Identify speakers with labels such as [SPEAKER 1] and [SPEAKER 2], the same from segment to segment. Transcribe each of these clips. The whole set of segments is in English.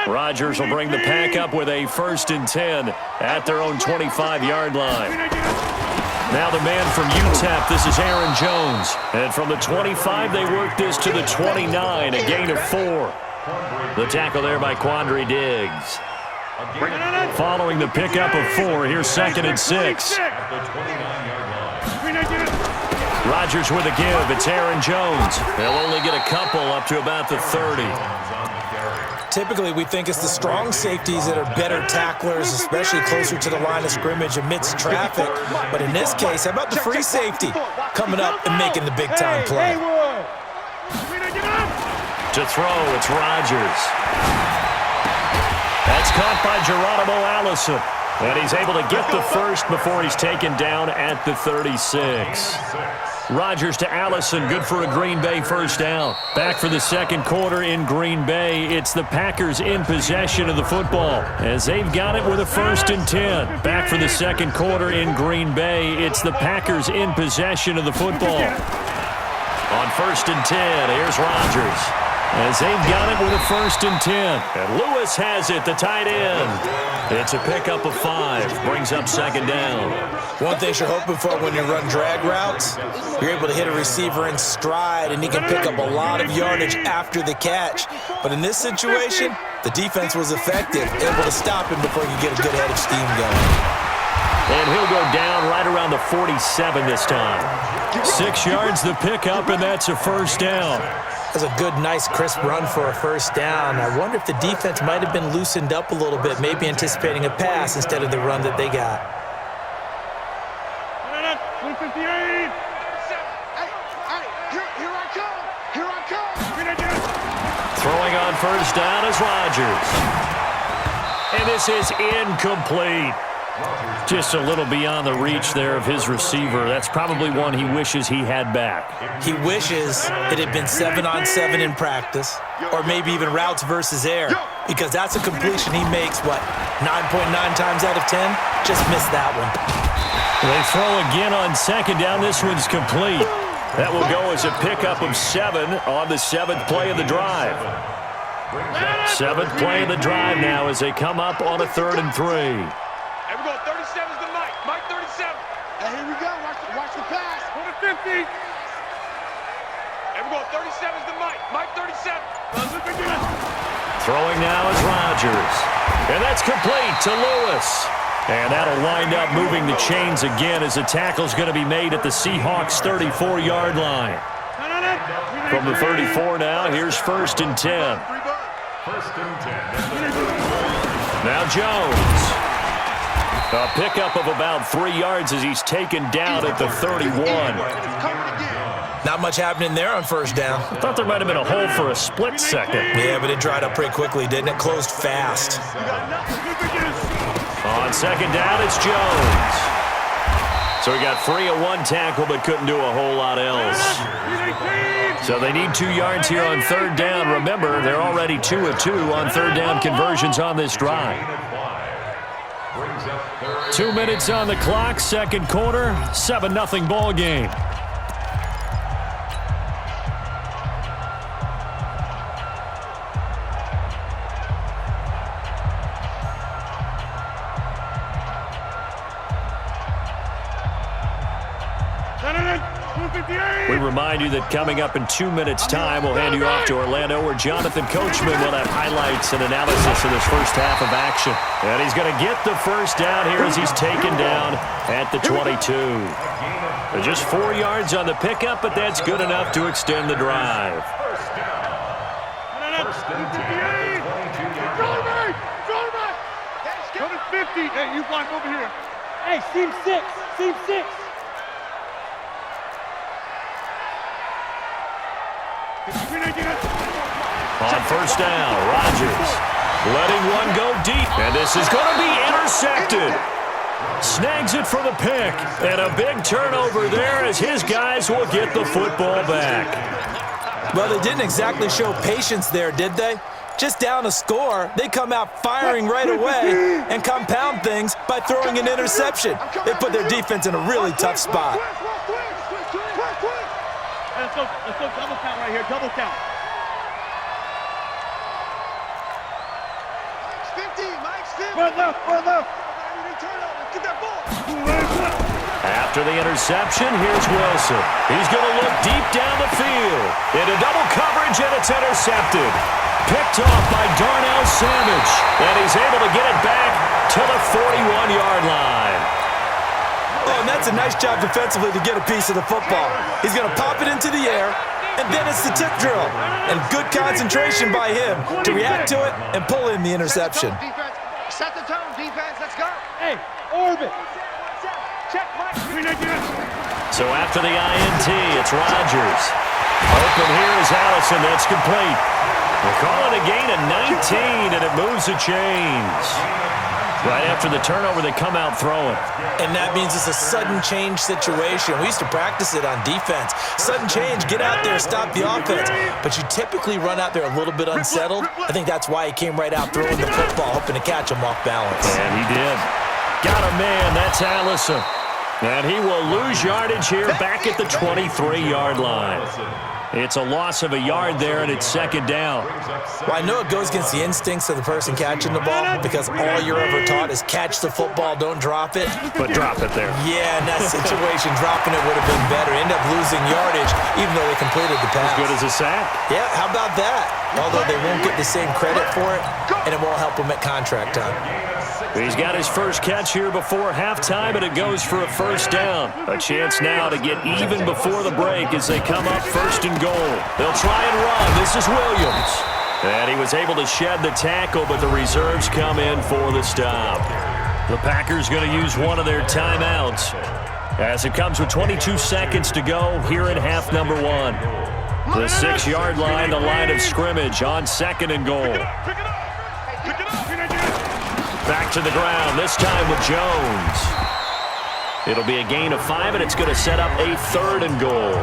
[SPEAKER 1] Rodgers will bring the pack up with a 1st and 10 at their own 25-yard line. Now the man from UTEP, this is Aaron Jones. And from the 25, they work this to the 29, a gain of 4. The tackle there by Quandre Diggs. Following the pickup of 4, here's 2nd and 6. Rodgers with a give. It's Aaron Jones. They'll only get a couple up to about the 30.
[SPEAKER 2] Typically, we think it's the strong safeties that are better tacklers, especially closer to the line of scrimmage amidst traffic. But in this case, how about the free safety coming up and making the big-time play?
[SPEAKER 1] To throw, it's Rodgers. That's caught by Geronimo Allison. And he's able to get the first before he's taken down at the 36. Rodgers to Allison, good for a Green Bay first down. Back for the second quarter in Green Bay. It's the Packers in possession of the football as they've got it with a 1st and 10. Back for the second quarter in Green Bay. It's the Packers in possession of the football. On 1st and 10, here's Rodgers as they've got it with a 1st and 10. And Lewis has it, the tight end. It's a pickup of 5, brings up 2nd down.
[SPEAKER 2] One thing you're hoping for when you run drag routes, you're able to hit a receiver in stride, and he can pick up a lot of yardage after the catch. But in this situation, the defense was effective, able to stop him before he could get a good head of steam going.
[SPEAKER 1] And he'll go down right around the 47 this time. 6 yards the pickup, and that's a 1st down.
[SPEAKER 2] That's a good, nice, crisp run for a 1st down. I wonder if the defense might have been loosened up a little bit, maybe anticipating a pass instead of the run that they got.
[SPEAKER 3] 158. Here I come.
[SPEAKER 1] Throwing on 1st down is Rodgers. And this is incomplete. Just a little beyond the reach there of his receiver. That's probably one he wishes he had back.
[SPEAKER 2] He wishes it had been 7-on-7 in practice, or maybe even routes versus air, because that's a completion he makes, 9.9 times out of 10? Just missed that one.
[SPEAKER 1] They throw again on 2nd down. This one's complete. That will go as a pickup of 7 on the 7th play of the drive. 7th play of the drive now as they come up on a 3rd and 3.
[SPEAKER 3] Here we go, 37's the Mike. Mike 37. And here we go. Watch the pass. Go to 50. Here we go, 37's the Mike. Mike 37.
[SPEAKER 1] Throwing now is Rodgers. And that's complete to Lewis. And that'll wind up moving the chains again as the tackle's going to be made at the Seahawks' 34-yard line. From the 34 now, here's 1st and 10.
[SPEAKER 3] 1st and 10.
[SPEAKER 1] Now Jones. A pickup of about 3 yards as he's taken down at the 31.
[SPEAKER 2] Not much happening there on 1st down.
[SPEAKER 1] I thought there might have been a hole for a split second.
[SPEAKER 2] Yeah, but it dried up pretty quickly, didn't it? Closed fast.
[SPEAKER 1] On 2nd down, it's Jones. So he got free of 1 tackle but couldn't do a whole lot else. So they need 2 yards here on 3rd down. Remember, they're already 2 of 2 on 3rd down conversions on this drive. 2 minutes on the clock, 2nd quarter, 7-0 ball game. We remind you that coming up in 2 minutes' time, we'll hand you off to Orlando, where Jonathan Coachman will have highlights and analysis of this first half of action. And he's going to get the 1st down here as he's taken down at the 22. Just 4 yards on the pickup, but that's good enough to extend the drive.
[SPEAKER 3] Go to 50. Hey, you block over here.
[SPEAKER 4] Hey, seam 6. Seam 6.
[SPEAKER 1] On 1st down, Rodgers letting one go deep, and this is going to be intercepted. Snags it for the pick, and a big turnover there as his guys will get the football back.
[SPEAKER 2] Well, they didn't exactly show patience there, did they? Just down a score, they come out firing right away and compound things by throwing an interception. They put their defense in a really tough spot.
[SPEAKER 4] Let's go double count right here, double count.
[SPEAKER 1] After the interception, here's Wilson. He's going to look deep down the field. Into double coverage, and it's intercepted. Picked off by Darnell Savage. And he's able to get it back to the 41-yard line.
[SPEAKER 2] Oh, and that's a nice job defensively to get a piece of the football. He's going to pop it into the air, and then it's the tip drill. And good concentration by him to react to it and pull in the interception.
[SPEAKER 3] Set the tone, defense. Let's go.
[SPEAKER 4] Hey, orbit.
[SPEAKER 3] Check, Mike.
[SPEAKER 1] So after the INT, it's Rodgers. Open here is Allison. That's complete. We're calling a gain of 19, and it moves the chains. Right after the turnover, they come out throwing.
[SPEAKER 2] And that means it's a sudden change situation. We used to practice it on defense. Sudden change, get out there, stop the offense. But you typically run out there a little bit unsettled. I think that's why he came right out throwing the football, hoping to catch him off balance.
[SPEAKER 1] And he did. Got a man, that's Allison. And he will lose yardage here back at the 23-yard line. It's a loss of a yard there, and it's second down.
[SPEAKER 2] Well, I know it goes against the instincts of the person catching the ball because all you're ever taught is catch the football, don't drop it.
[SPEAKER 1] But drop it there.
[SPEAKER 2] Yeah, in that situation, dropping it would have been better. End up losing yardage, even though they completed the pass.
[SPEAKER 1] As good as a sack.
[SPEAKER 2] Yeah, how about that? Although they won't get the same credit for it, and it won't help them at contract time.
[SPEAKER 1] He's got his first catch here before halftime, and it goes for a first down. A chance now to get even before the break as they come up first and goal. They'll try and run. This is Williams. And he was able to shed the tackle, but the reserves come in for the stop. The Packers going to use one of their timeouts as it comes with 22 seconds to go here in half number one. The 6-yard line, the line of scrimmage on second and goal. Back to the ground, this time with Jones. It'll be a gain of 5, and it's going to set up a third and goal.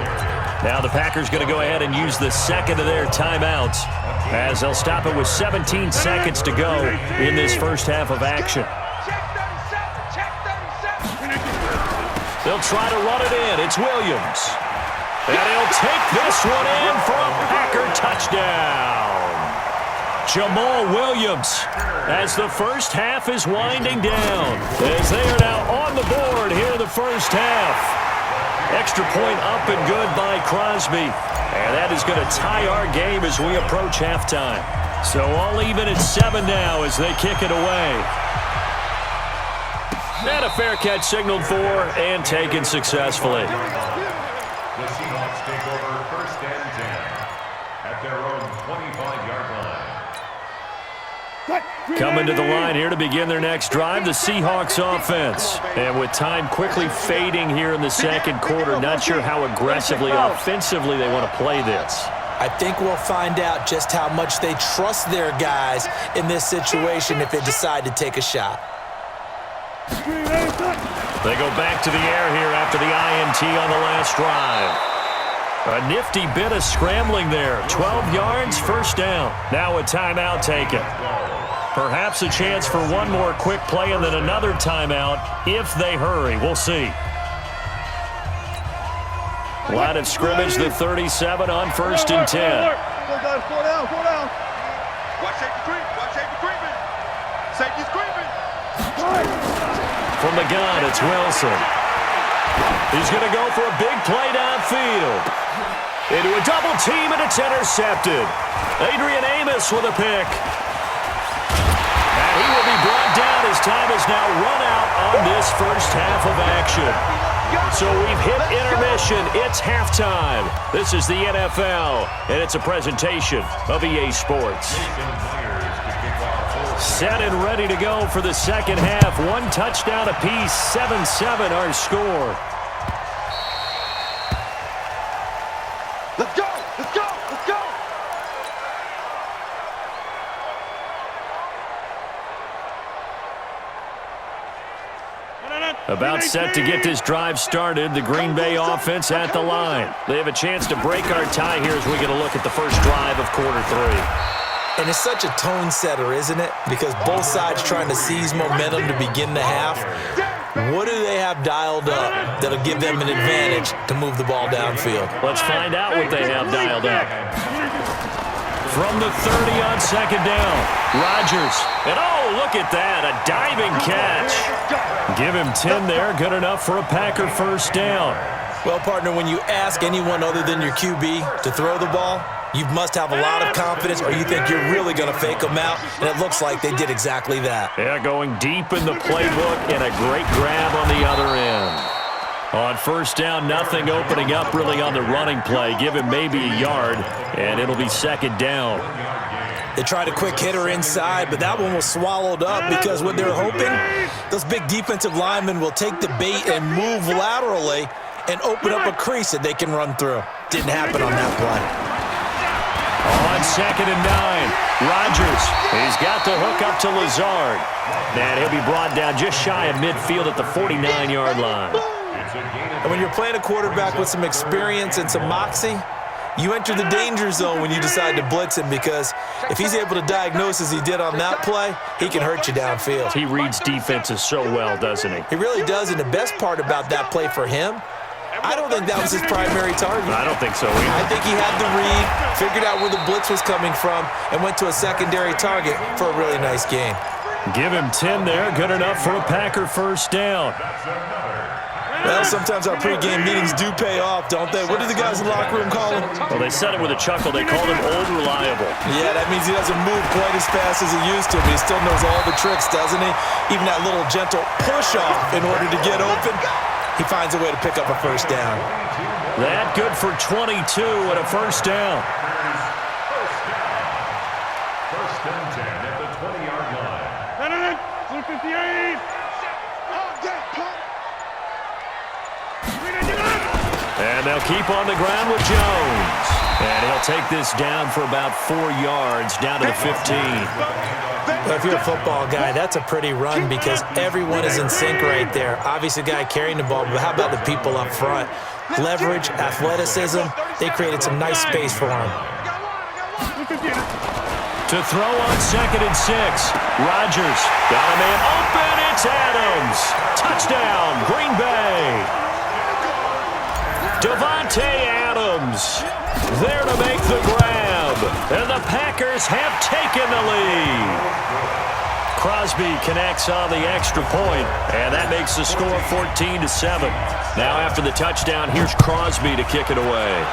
[SPEAKER 1] Now the Packers going to go ahead and use the second of their timeouts as they'll stop it with 17 seconds to go in this first half of action. They'll try to run it in. It's Williams. And he'll take this one in for a Packer touchdown. Jamal Williams, as the first half is winding down, as they are now on the board here in the first half. Extra point up and good by Crosby. And that is going to tie our game as we approach halftime. So all even at 7 now as they kick it away. And a fair catch signaled for and taken successfully.
[SPEAKER 5] The Seahawks take over first and 10 at their own 25-yard line.
[SPEAKER 1] Coming to the line here to begin their next drive, the Seahawks offense. And with time quickly fading here in the second quarter, not sure how aggressively, offensively they want to play this.
[SPEAKER 2] I think we'll find out just how much they trust their guys in this situation if they decide to take a shot.
[SPEAKER 1] They go back to the air here after the INT on the last drive. A nifty bit of scrambling there. 12 yards, first down. Now a timeout taken. Perhaps a chance for one more quick play and then another timeout if they hurry. We'll see. Line of scrimmage, the 37 on first and 10.
[SPEAKER 3] Go down. Watch safety creep. Watch safety creeping. Safety's creeping.
[SPEAKER 1] From the gun, it's Wilson. He's going to go for a big play downfield. Into a double team, and it's intercepted. Adrian Amos with a pick. And he will be brought down as time is now run out on this first half of action. So we've hit intermission. It's halftime. This is the NFL, and it's a presentation of EA Sports. Set and ready to go for the second half. One touchdown apiece, 7-7 our score.
[SPEAKER 3] Let's go. Let's go. Let's go.
[SPEAKER 1] About set to get this drive started. The Green Bay offense at the line. They have a chance to break our tie here as we get a look at the first drive of quarter 3.
[SPEAKER 2] And it's such a tone setter, isn't it? Because both sides trying to seize momentum to begin the half. What do they have dialed up that'll give them an advantage to move the ball downfield?
[SPEAKER 1] Let's find out what they have dialed up. from the 30 on second down. Rodgers. And oh, look at that. A diving catch. Give him 10 there. Good enough for a Packer first down.
[SPEAKER 2] Well, partner, when you ask anyone other than your QB to throw the ball, you must have a lot of confidence or you think you're really going to fake them out, and it looks like they did exactly that.
[SPEAKER 1] Yeah, going deep in the playbook and a great grab on the other end. On first down, nothing opening up really on the running play. Give him maybe a yard, and it'll be second down.
[SPEAKER 2] They tried a quick hitter inside, but that one was swallowed up because what they're hoping, those big defensive linemen will take the bait and move laterally and open up a crease that they can run through. Didn't happen on that play.
[SPEAKER 1] On second and 9, Rodgers. He's got the hook up to Lazard. And he'll be brought down just shy of midfield at the 49-yard line.
[SPEAKER 2] And when you're playing a quarterback with some experience and some moxie, you enter the danger zone when you decide to blitz him, because if he's able to diagnose as he did on that play, he can hurt you downfield.
[SPEAKER 1] He reads defenses so well, doesn't he?
[SPEAKER 2] He really does, and the best part about that play for him, I don't think that was his primary target.
[SPEAKER 1] I don't think so either.
[SPEAKER 2] I think he had the read, figured out where the blitz was coming from, and went to a secondary target for a really nice gain.
[SPEAKER 1] Give him 10 there. Good enough for a Packer first down.
[SPEAKER 2] Well, sometimes our pregame meetings do pay off, don't they? What do the guys in the locker room call him?
[SPEAKER 1] Well, they said it with a chuckle. They called him Old Reliable.
[SPEAKER 2] Yeah, that means he doesn't move quite as fast as he used to, but he still knows all the tricks, doesn't he? Even that little gentle push-off in order to get open, he finds a way to pick up a first down.
[SPEAKER 1] That good for 22 and a first down.
[SPEAKER 5] First and 10 at the 20-yard line.
[SPEAKER 3] 58.
[SPEAKER 1] And they'll keep on the ground with Jones. And he'll take this down for about 4 yards, down to the 15.
[SPEAKER 2] Well, if you're a football guy, that's a pretty run because everyone is in sync right there. Obviously, the guy carrying the ball, but how about the people up front? Leverage, athleticism, they created some nice space for him.
[SPEAKER 1] To throw on second and 6, Rodgers got a man open. It's Adams. Touchdown, Green Bay. Davante Adams there to make the grab, and the Packers have taken the lead. Crosby connects on the extra point, and that makes the score 14-7. Now after the touchdown, here's Crosby to kick it away.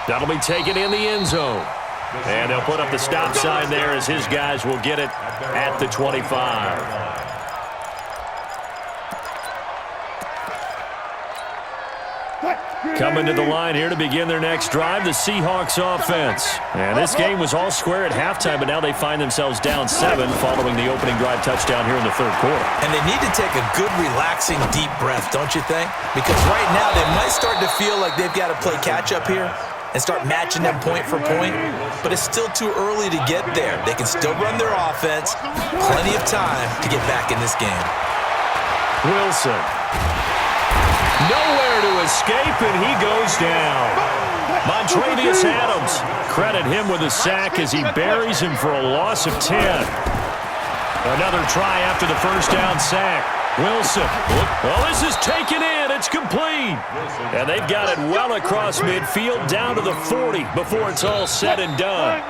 [SPEAKER 1] That'll be taken in the end zone, and they'll put up the stop sign there as his guys will get it at the 25. Coming to the line here to begin their next drive, the Seahawks offense. And this game was all square at halftime, but now they find themselves down 7 following the opening drive touchdown here in the third quarter.
[SPEAKER 2] And they need to take a good, relaxing, deep breath, don't you think? Because right now they might start to feel like they've got to play catch-up here and start matching them point for point, but it's still too early to get there. They can still run their offense. Plenty of time to get back in this game.
[SPEAKER 1] Wilson. Nowhere to escape, and he goes down. Montravius Adams, credit him with a sack as he buries him for a loss of 10. Another try after the first down sack. Wilson. Well, this is taken in. It's complete. And they've got it well across midfield down to the 40 before it's all said and done.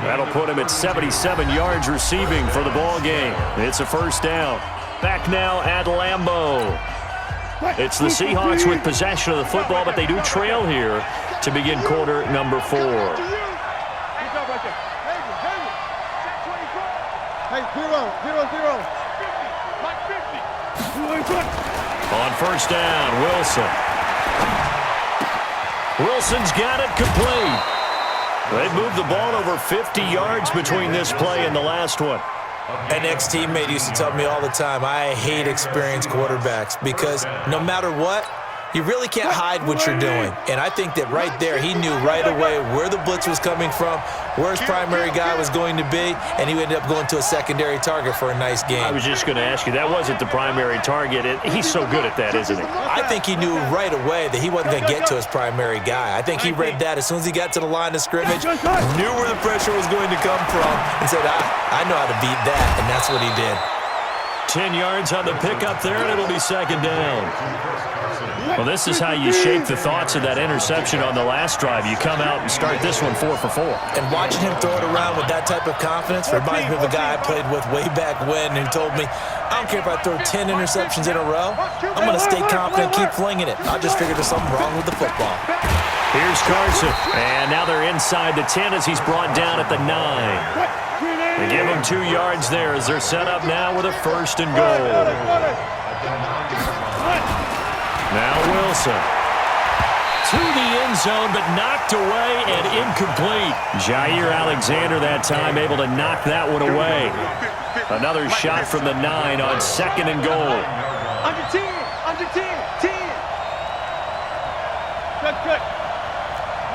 [SPEAKER 1] That'll put him at 77 yards receiving for the ball game. It's a first down. Back now at Lambeau. It's the Seahawks with possession of the football, but they do trail here to begin quarter number 4.
[SPEAKER 3] Hey, 0-0-0.
[SPEAKER 1] On first down, Wilson. Wilson's got it complete. They've moved the ball over 50 yards between this play and the last one.
[SPEAKER 2] An ex-teammate used to tell me all the time, I hate experienced quarterbacks because no matter what, you really can't hide what you're doing. And I think that right there, he knew right away where the blitz was coming from, where his primary guy was going to be, and he ended up going to a secondary target for a nice game.
[SPEAKER 1] I was just going to ask you, that wasn't the primary target. He's so good at that, isn't he?
[SPEAKER 2] I think he knew right away that he wasn't going to get to his primary guy. I think he read that as soon as he got to the line of scrimmage, knew where the pressure was going to come from, and said, I know how to beat that, and that's what he did.
[SPEAKER 1] 10 yards on the pickup there, and it'll be second down. Well, this is how you shape the thoughts of that interception on the last drive. You come out and start this one 4 for 4.
[SPEAKER 2] And watching him throw it around with that type of confidence reminds me of a guy I played with way back when who told me, I don't care if I throw 10 interceptions in a row, I'm going to stay confident, keep flinging it. I just figured there's something wrong with the football.
[SPEAKER 1] Here's Carson, and now they're inside the 10 as he's brought down at the 9. They give him 2 yards there as they're set up now with a 1st and goal. Now Wilson. To the end zone, but knocked away and incomplete. Jair Alexander that time able to knock that one away. Another shot from the 9 on 2nd and goal.
[SPEAKER 3] Under 10, under 10, 10. Good, good.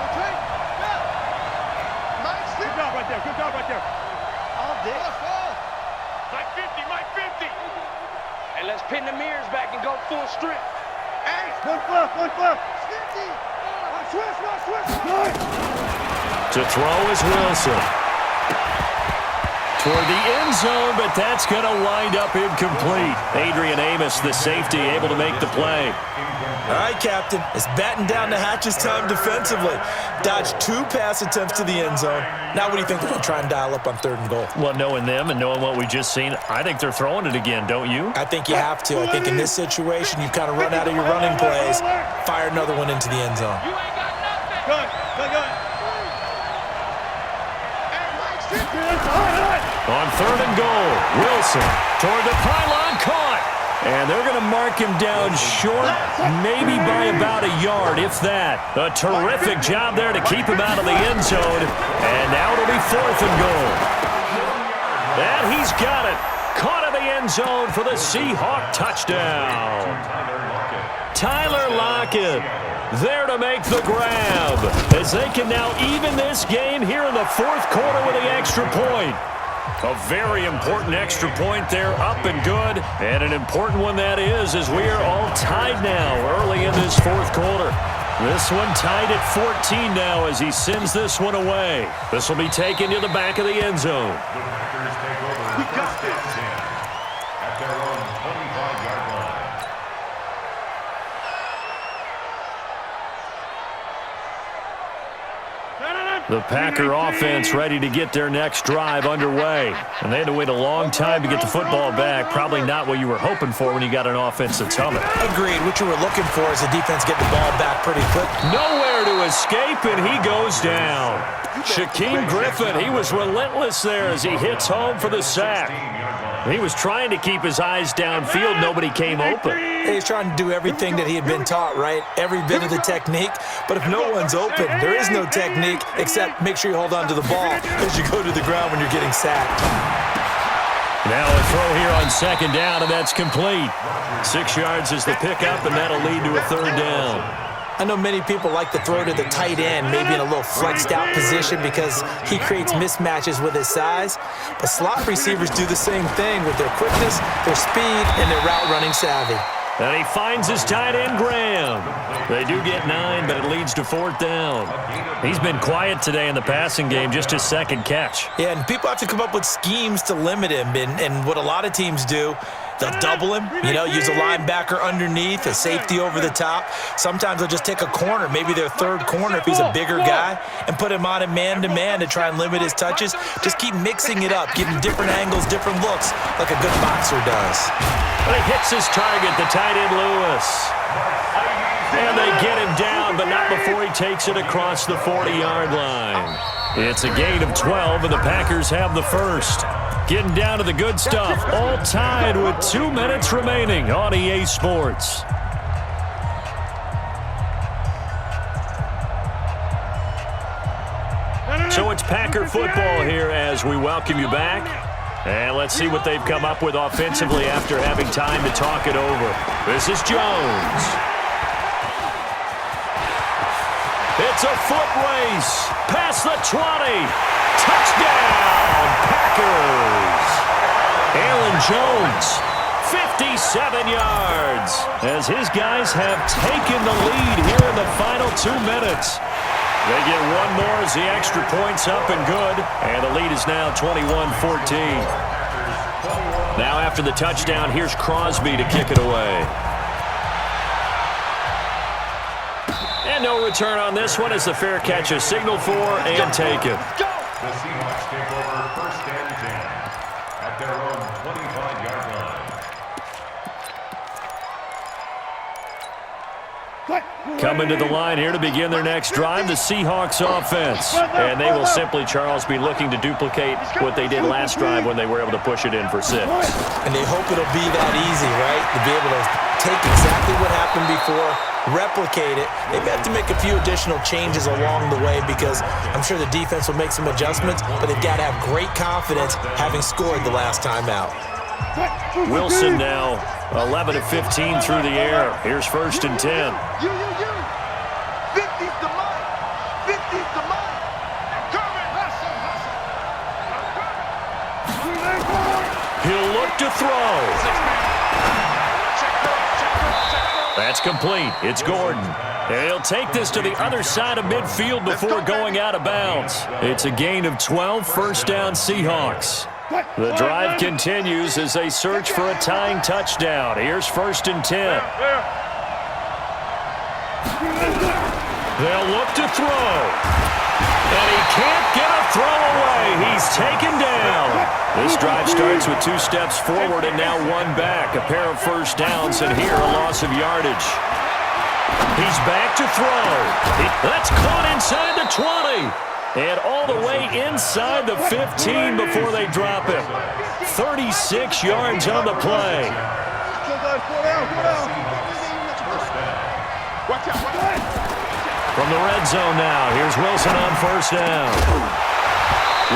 [SPEAKER 3] Okay, yeah. Good job right there, good job right there. All day. Mike 50, Mike 50.
[SPEAKER 6] And let's pin the mirrors back and go full strip.
[SPEAKER 3] Hey, one flip, one flip. 50. Switch.
[SPEAKER 1] To throw is Wilson. Toward the end zone, but that's going to wind up incomplete. Adrian Amos, the safety, able to make the play.
[SPEAKER 2] All right, Captain. It's batten down the hatches time defensively. Dodged 2 pass attempts to the end zone. Now what do you think they're going to try and dial up on 3rd and goal?
[SPEAKER 1] Well, knowing them and knowing what we just seen, I think they're throwing it again, don't you?
[SPEAKER 2] I think you have to. I think in this situation, you've kind of run out of your running plays. Fire another one into the end zone.
[SPEAKER 3] You ain't got nothing. Good, good, good.
[SPEAKER 1] On 3rd and goal, Wilson toward the pylon, caught. And they're going to mark him down short, maybe by about a yard, if that. A terrific job there to keep him out of the end zone. And now it'll be 4th and goal. And he's got it. Caught in the end zone for the Seahawk touchdown. Tyler Lockett there to make the grab, as they can now even this game here in the 4th quarter with the extra point. A very important extra point there, up and good, and an important one that is, as we are all tied now early in this 4th quarter. This one tied at 14 now as he sends this one away. This will be taken to the back of the end zone.
[SPEAKER 5] The Packers take over first and 10 at their own 25-yard line.
[SPEAKER 1] The Packer offense ready to get their next drive underway. And they had to wait a long time to get the football back. Probably not what you were hoping for when you got an offense that's humming.
[SPEAKER 2] Agreed. What you were looking for is the defense getting the ball back pretty quick.
[SPEAKER 1] Nowhere to escape, and he goes down. Shaquem Griffin, he was relentless there as he hits home for the sack. He was trying to keep his eyes downfield. Nobody came open.
[SPEAKER 2] He's trying to do everything that he had been taught, right? Every bit of the technique. But if no one's open, there is no technique except make sure you hold on to the ball as you go to the ground when you're getting sacked.
[SPEAKER 1] Now a throw here on 2nd down, and that's complete. 6 yards is the pickup, and that'll lead to a 3rd down.
[SPEAKER 2] I know many people like to throw to the tight end, maybe in a little flexed out position because he creates mismatches with his size. But slot receivers do the same thing with their quickness, their speed, and their route running savvy.
[SPEAKER 1] And he finds his tight end, Graham. They do get 9, but it leads to 4th down. He's been quiet today in the passing game, just his 2nd catch.
[SPEAKER 2] Yeah, and people have to come up with schemes to limit him. And what a lot of teams do, they'll double him, use a linebacker underneath, a safety over the top. Sometimes they'll just take a corner, maybe their 3rd corner if he's a bigger guy, and put him on a man-to-man to try and limit his touches. Just keep mixing it up, give him different angles, different looks, like a good boxer does.
[SPEAKER 1] But he hits his target, the tight end Lewis. And they get him down, but not before he takes it across the 40-yard line. It's a gain of 12, and the Packers have the first. Getting down to the good stuff, all tied with 2 minutes remaining on EA Sports. So it's Packer football here as we welcome you back. And let's see what they've come up with offensively after having time to talk it over. This is Jones. It's a foot race. Past the 20. Touchdown, Packers. Aaron Jones, 57 yards, as his guys have taken the lead here in the final 2 minutes. They get one more as the extra point's up and good, and the lead is now 21-14. Now after the touchdown, here's Crosby to kick it away. And no return on this one as the fair catch is signaled for and taken.
[SPEAKER 5] The Seahawks take over first and 10 at their own 25-yard line.
[SPEAKER 1] Coming to the line here to begin their next drive, the Seahawks offense. And they will simply, Charles, be looking to duplicate what they did last drive when they were able to push it in for 6.
[SPEAKER 2] And they hope it'll be that easy, right? To be able to take exactly what happened before, replicate it. They may have to make a few additional changes along the way because I'm sure the defense will make some adjustments, but they've got to have great confidence having scored the last time out.
[SPEAKER 1] Wilson now 11 of 15 through the air. Here's first and 10.
[SPEAKER 3] You. 50's the mark. 50's the mark.
[SPEAKER 1] He'll look to throw. That's complete. It's Gordon. And he'll take this to the other side of midfield before going out of bounds. It's a gain of 12, first down Seahawks. The drive continues as they search for a tying touchdown. Here's first and 10. They'll look to throw. And he can't get a throw away. He's taken down. This drive starts with 2 steps forward and now 1 back. A pair of first downs and here a loss of yardage. He's back to throw. That's caught inside the 20. And all the way inside the 15 before they drop him. 36 yards on the play. From the red zone now, here's Wilson on first down.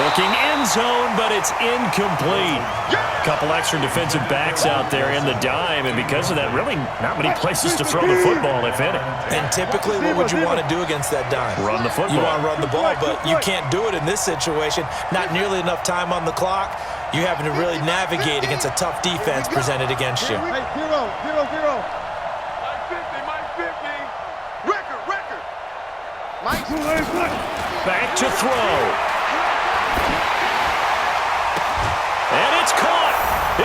[SPEAKER 1] Looking end zone, but it's incomplete. A couple extra defensive backs out there in the dime, and because of that, really not many places to throw the football, if any.
[SPEAKER 2] And typically, what would you want to do against that dime?
[SPEAKER 1] Run the football.
[SPEAKER 2] You want to run the ball, but you can't do it in this situation. Not nearly enough time on the clock. You're having to really navigate against a tough defense presented against you.
[SPEAKER 3] Hey, 0. Mike 50. Record.
[SPEAKER 1] Back to throw. And it's caught.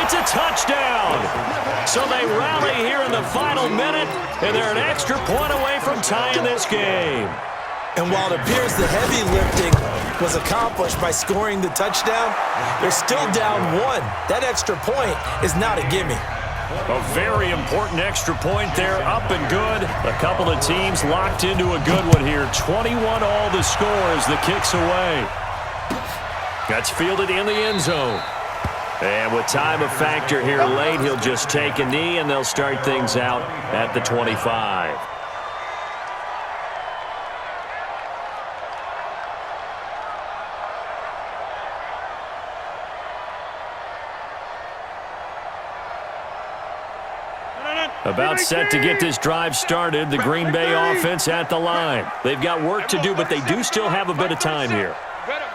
[SPEAKER 1] It's a touchdown. So they rally here in the final minute, and they're an extra point away from tying this game.
[SPEAKER 2] And while it appears the heavy lifting was accomplished by scoring the touchdown, they're still down 1. That extra point is not a gimme.
[SPEAKER 1] A very important extra point there, up and good. A couple of teams locked into a good one here. 21 all the score as the kick's away. That's fielded in the end zone. And with time a factor here late, he'll just take a knee, and they'll start things out at the 25. About set to get this drive started, the Green Bay offense at the line. They've got work to do, but they do still have a bit of time here.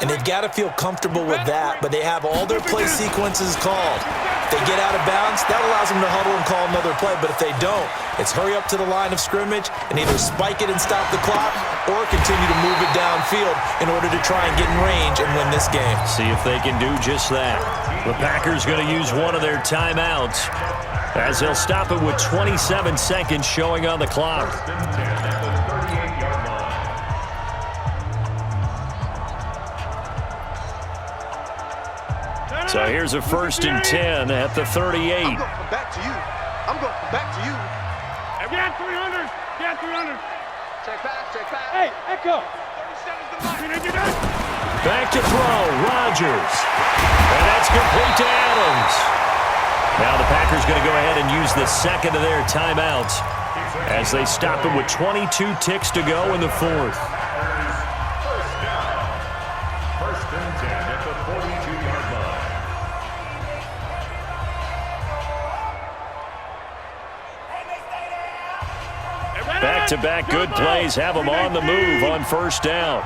[SPEAKER 2] And they've got to feel comfortable with that, but they have all their play sequences called. If they get out of bounds, that allows them to huddle and call another play, but if they don't, it's hurry up to the line of scrimmage and either spike it and stop the clock or continue to move it downfield in order to try and get in range and win this game.
[SPEAKER 1] See if they can do just that. The Packers going to use one of their timeouts as they'll stop it with 27 seconds showing on the clock. So here's a first and 10 at the 38.
[SPEAKER 3] I'm going back to you.
[SPEAKER 4] Get 300. Get 300.
[SPEAKER 3] Check back.
[SPEAKER 4] Hey, Echo.
[SPEAKER 3] 37's the mark.
[SPEAKER 1] Back to throw, Rodgers. And that's complete to Adams. Now the Packers going to go ahead and use the second of their timeouts as they stop it with 22 ticks to go in the 4th.
[SPEAKER 5] First and 10 at the 42-yard line.
[SPEAKER 1] Back-to-back good plays have them on the move on first down.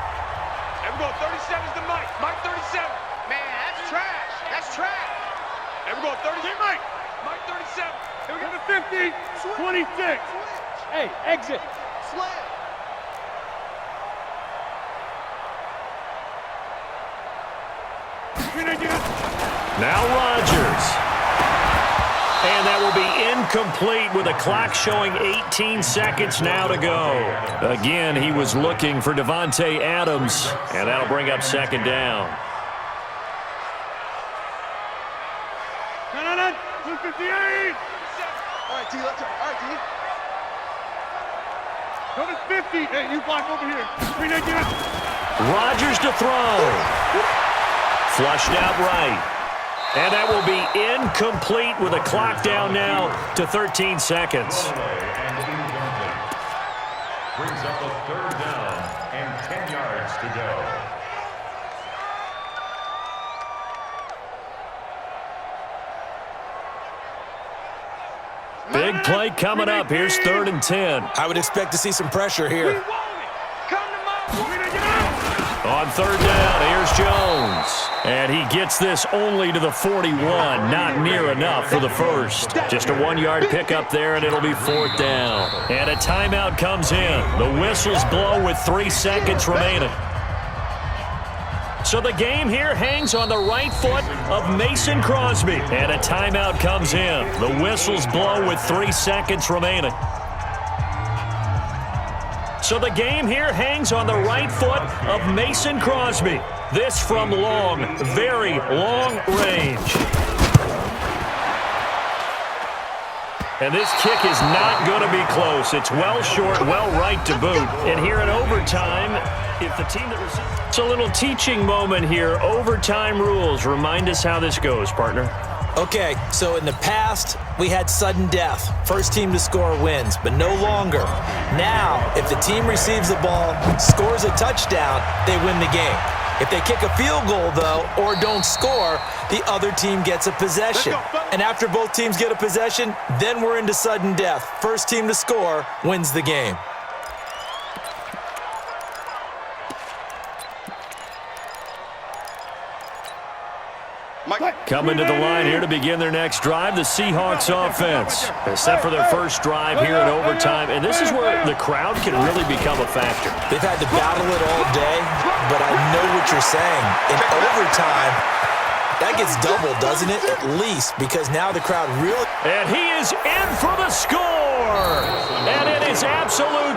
[SPEAKER 3] And we're going 37's the Mike. Mike 37. Man, that's trash. And we're going 37. Mike 37.
[SPEAKER 4] Here we go to 50. 26. Hey, exit.
[SPEAKER 3] Slam.
[SPEAKER 1] Now Rodgers. And that will be incomplete with the clock showing 18 seconds now to go. Again, he was looking for Davante Adams, and that'll bring up second down.
[SPEAKER 4] 258.
[SPEAKER 3] All right, T, let's go. All right, T.
[SPEAKER 4] Go to 50. Hey, you block over here.
[SPEAKER 1] Rodgers to throw. Flushed out right. And that will be incomplete with a clock down now to 13 seconds.
[SPEAKER 5] Brings up a third down and 10 yards to go.
[SPEAKER 1] Big play coming up. Here's 3rd and 10.
[SPEAKER 2] I would expect to see some pressure here.
[SPEAKER 1] On 3rd down, here's Jones. And he gets this only to the 41. Not near enough for the first. Just a 1-yard pickup there, and it'll be 4th down. And a timeout comes in. The whistles blow with 3 seconds remaining. So the game here hangs on the right foot of Mason Crosby. And a timeout comes in. The whistles blow with 3 seconds remaining. So the game here hangs on the right foot of Mason Crosby. This from long, very long range. And this kick is not going to be close. It's well short, well right to boot. And here in overtime, if the team that receives... It's a little teaching moment here. Overtime rules. Remind us how this goes, partner.
[SPEAKER 2] Okay, so in the past, we had sudden death. First team to score wins, but no longer. Now, if the team receives the ball, scores a touchdown, they win the game. If they kick a field goal, though, or don't score, the other team gets a possession. And after both teams get a possession, then we're into sudden death. First team to score wins the game.
[SPEAKER 1] Coming to the line here to begin their next drive, the Seahawks offense. Set for their first drive here in overtime, and this is where the crowd can really become a factor.
[SPEAKER 2] They've had to battle it all day, but I know what you're saying. In overtime, that gets doubled, doesn't it? At least, because now the crowd really...
[SPEAKER 1] And he is in for the score! And it is absolute